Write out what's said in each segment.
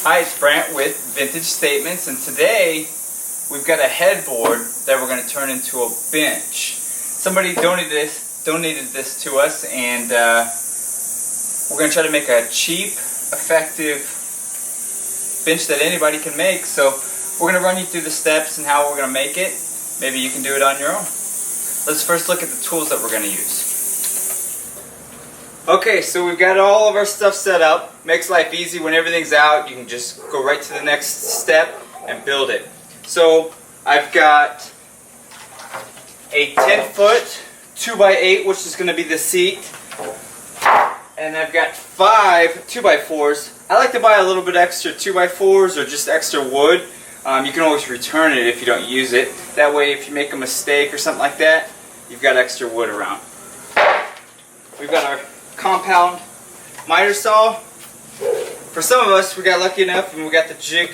Hi, it's Brant with Vintage Statements, and today we've got a headboard that we're going to turn into a bench. Somebody donated this to us, and we're going to try to make a cheap, effective bench that anybody can make. So we're going to run you through the steps and how we're going to make it. Maybe you can do it on your own. Let's first look at the tools that we're going to use. Okay, so we've got all of our stuff set up. Makes life easy. When everything's out, you can just go right to the next step and build it. So I've got a 10-foot 2x8, which is going to be the seat. And I've got 5 2x4s. I like to buy a little bit extra 2x4s or just extra wood. You can always return it if you don't use it. That way, if you make a mistake or something like that, you've got extra wood around. We've got our compound miter saw. For some of us, we got lucky enough and we got the jig,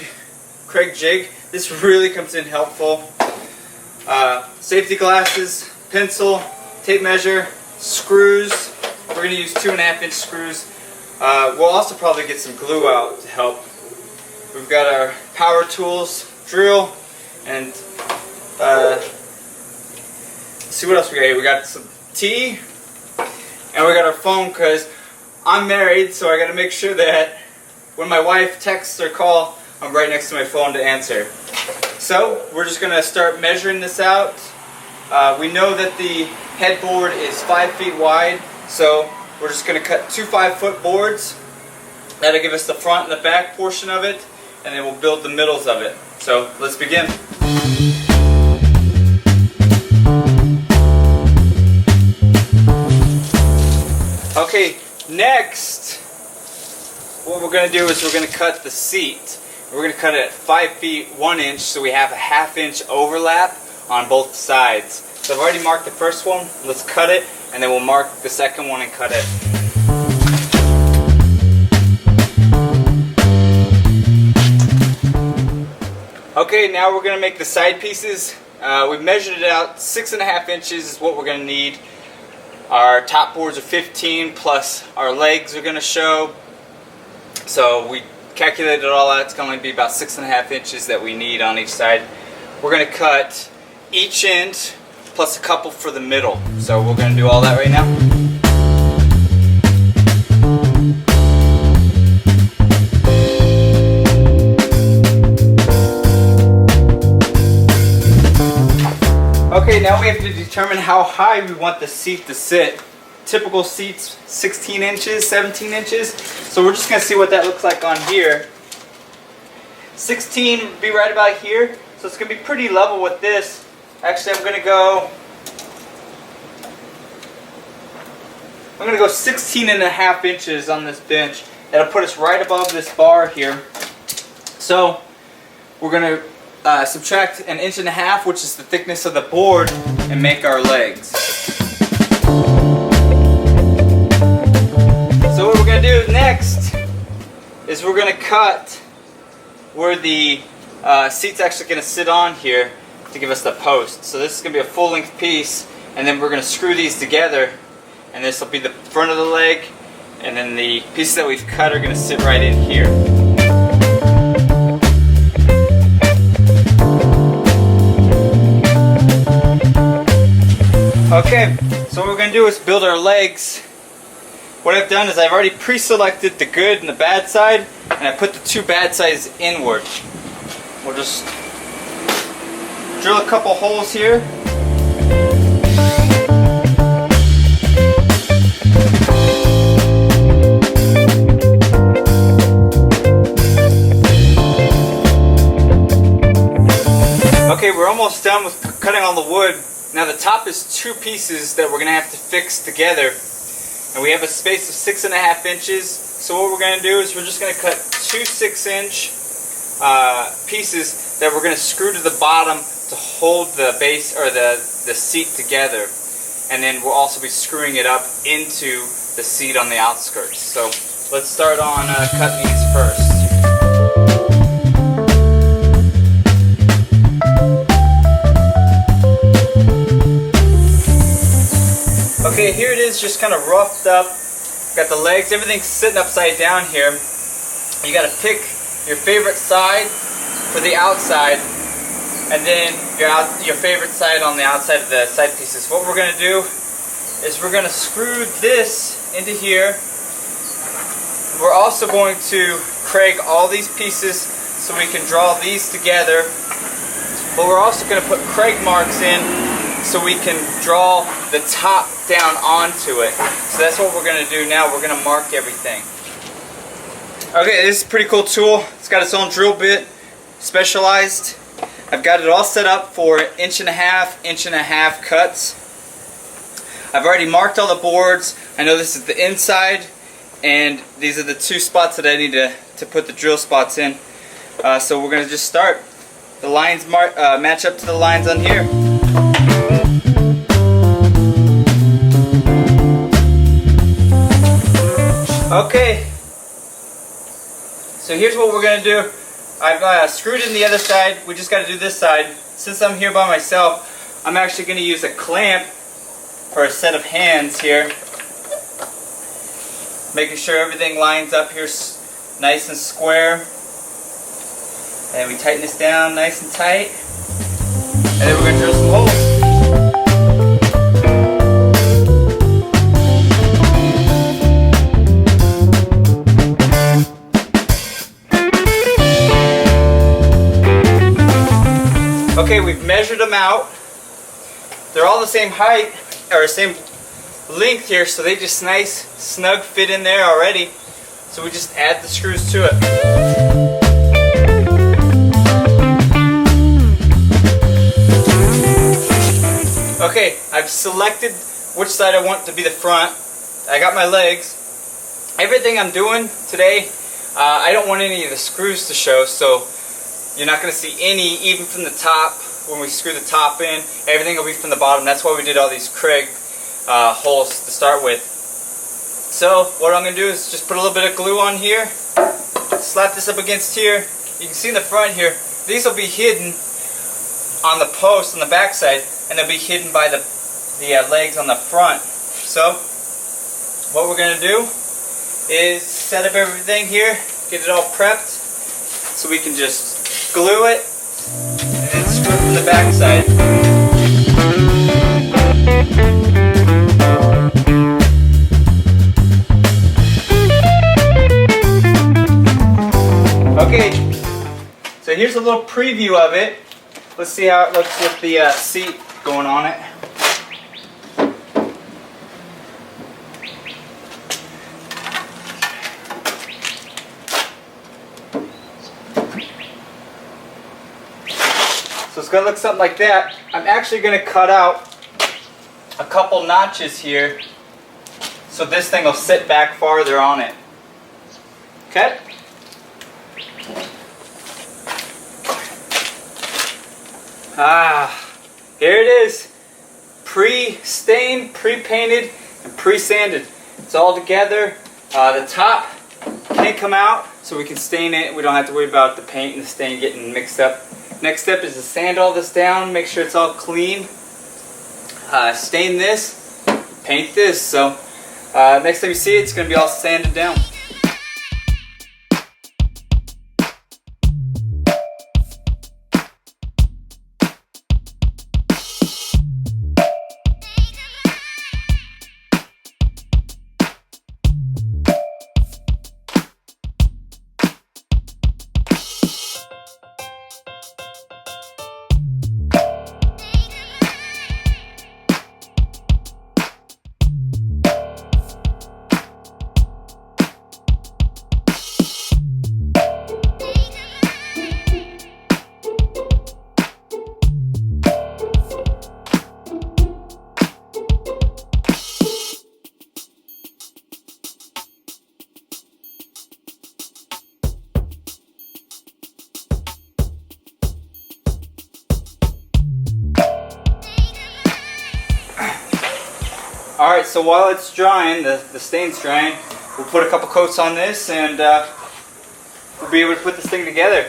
Craig jig. This really comes in helpful. Safety glasses, pencil, tape measure, screws. We're going to use 2.5-inch screws. We'll also probably get some glue out to help. We've got our power tools, drill, and let's see what else we got here. We got some tea. And we got our phone because I'm married, so I got to make sure that when my wife texts or calls, I'm right next to my phone to answer. So we're just going to start measuring this out. We know that the headboard is 5 feet wide, so we're just going to cut 2 5-foot boards. That'll give us the front and the back portion of it, and then we'll build the middles of it. So let's begin. Okay, next, what we're going to do is we're going to cut the seat. We're going to cut it at 5 feet 1 inch, so we have a 1/2 inch overlap on both sides. So I've already marked the first one. Let's cut it, and then we'll mark the second one and cut it. Okay, now we're going to make the side pieces. We've measured it out. 6.5 inches is what we're going to need. Our top boards are 15, plus our legs are going to show. So we calculated it all out. It's going to be about 6.5 inches that we need on each side. We're going to cut each end plus a couple for the middle. So we're going to do all that right now. Okay, now we have to determine how high we want the seat to sit. Typical seats, 16 inches, 17 inches. So we're just going to see what that looks like on here. 16 would be right about here. So it's going to be pretty level with this. Actually, I'm going to go 16.5 inches on this bench. That'll put us right above this bar here. So we're going to subtract 1.5 inches, which is the thickness of the board, and make our legs. So what we're going to do next is we're going to cut where the seat's actually going to sit on here to give us the post. So this is going to be a full-length piece, and then we're going to screw these together, and this will be the front of the leg, and then the pieces that we've cut are going to sit right in here. Okay, so what we're going to do is build our legs. What I've done is I've already pre-selected the good and the bad side, and I put the 2 bad sides inward. We'll just drill a couple holes here. Okay, we're almost done with cutting all the wood. Now the top is 2 pieces that we're going to have to fix together, and we have a space of 6.5 inches. So what we're going to do is we're just going to cut 2 6-inch pieces that we're going to screw to the bottom to hold the base or the seat together, and then we'll also be screwing it up into the seat on the outskirts. So let's start on cutting these first. Okay, here it is, just kind of roughed up. Got the legs, everything's sitting upside down here. You got to pick your favorite side for the outside, and then your favorite side on the outside of the side pieces. What we're going to do is we're going to screw this into here. We're also going to Craig all these pieces so we can draw these together, but we're also going to put Craig marks in so we can draw the top down onto it. So that's what we're going to do now. We're going to mark everything. Okay, this is a pretty cool tool. It's got its own drill bit, specialized. I've got it all set up for 1.5" cuts. I've already marked all the boards. I know this is the inside, and these are the 2 spots that I need to put the drill spots in. So we're going to just start. The lines match up to the lines on here. Okay, so here's what we're going to do. I've screwed in the other side. We just got to do this side. Since I'm here by myself, I'm actually going to use a clamp for a set of hands here. Making sure everything lines up here nice and square. And we tighten this down nice and tight. And then we're going to drill some holes. Okay, we've measured them out. They're all the same height, or same length here, so they just nice, snug fit in there already. So we just add the screws to it. Okay, I've selected which side I want to be the front. I got my legs. Everything I'm doing today, I don't want any of the screws to show, so you're not going to see any, even from the top. When we screw the top in, everything will be from the bottom. That's why we did all these Craig holes to start with. So what I'm going to do is just put a little bit of glue on here, slap this up against here. You can see in the front here, these will be hidden on the post on the back side, and they'll be hidden by the legs on the front. So what we're going to do is set up everything here, get it all prepped, so we can just glue it and then screw it from the back side. Okay, so here's a little preview of it. Let's see how it looks with the seat going on it. So it's going to look something like that. I'm actually going to cut out a couple notches here so this thing will sit back farther on it. Okay? Here it is. Pre-stained, pre-painted, and pre-sanded. It's all together. The top can't come out, so we can stain it. We don't have to worry about the paint and the stain getting mixed up. Next step is to sand all this down, make sure it's all clean. Stain this, paint this. So next time you see it, it's going to be all sanded down. Alright, so while it's drying, the stain's drying, we'll put a couple coats on this and we'll be able to put this thing together.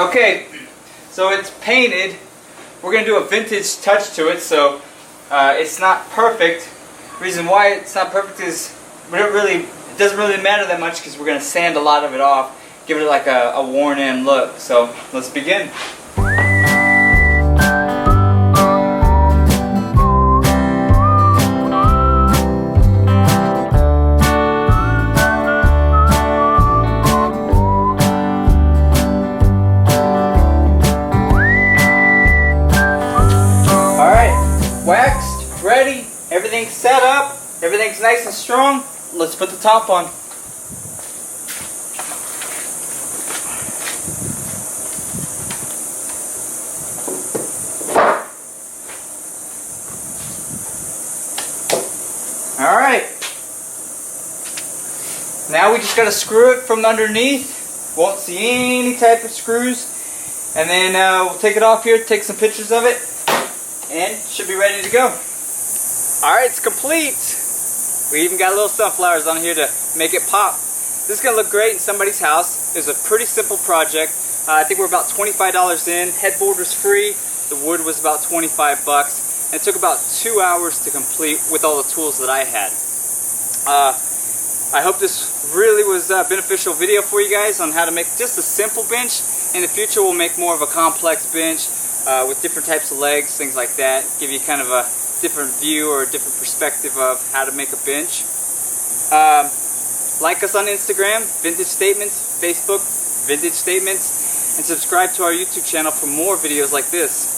Okay, so it's painted. We're going to do a vintage touch to it, so it's not perfect. The reason why it's not perfect is it doesn't really matter that much because we're going to sand a lot of it off, give it like a worn-in look. So let's begin. Waxed, ready, everything's set up, everything's nice and strong. Let's put the top on. Alright. Now we just got to screw it from underneath. Won't see any type of screws. And then we'll take it off here, take some pictures of it. And should be ready to go. Alright, it's complete. We even got little sunflowers on here to make it pop. This is going to look great in somebody's house. It was a pretty simple project. I think we're about $25 in. Headboard was free. The wood was about 25 bucks. And it took about 2 hours to complete with all the tools that I had. I hope this really was a beneficial video for you guys on how to make just a simple bench. In the future we'll make more of a complex bench. With different types of legs, things like that. Give you kind of a different view or a different perspective of how to make a bench. Like us on Instagram, Vintage Statements, Facebook, Vintage Statements, and subscribe to our YouTube channel for more videos like this.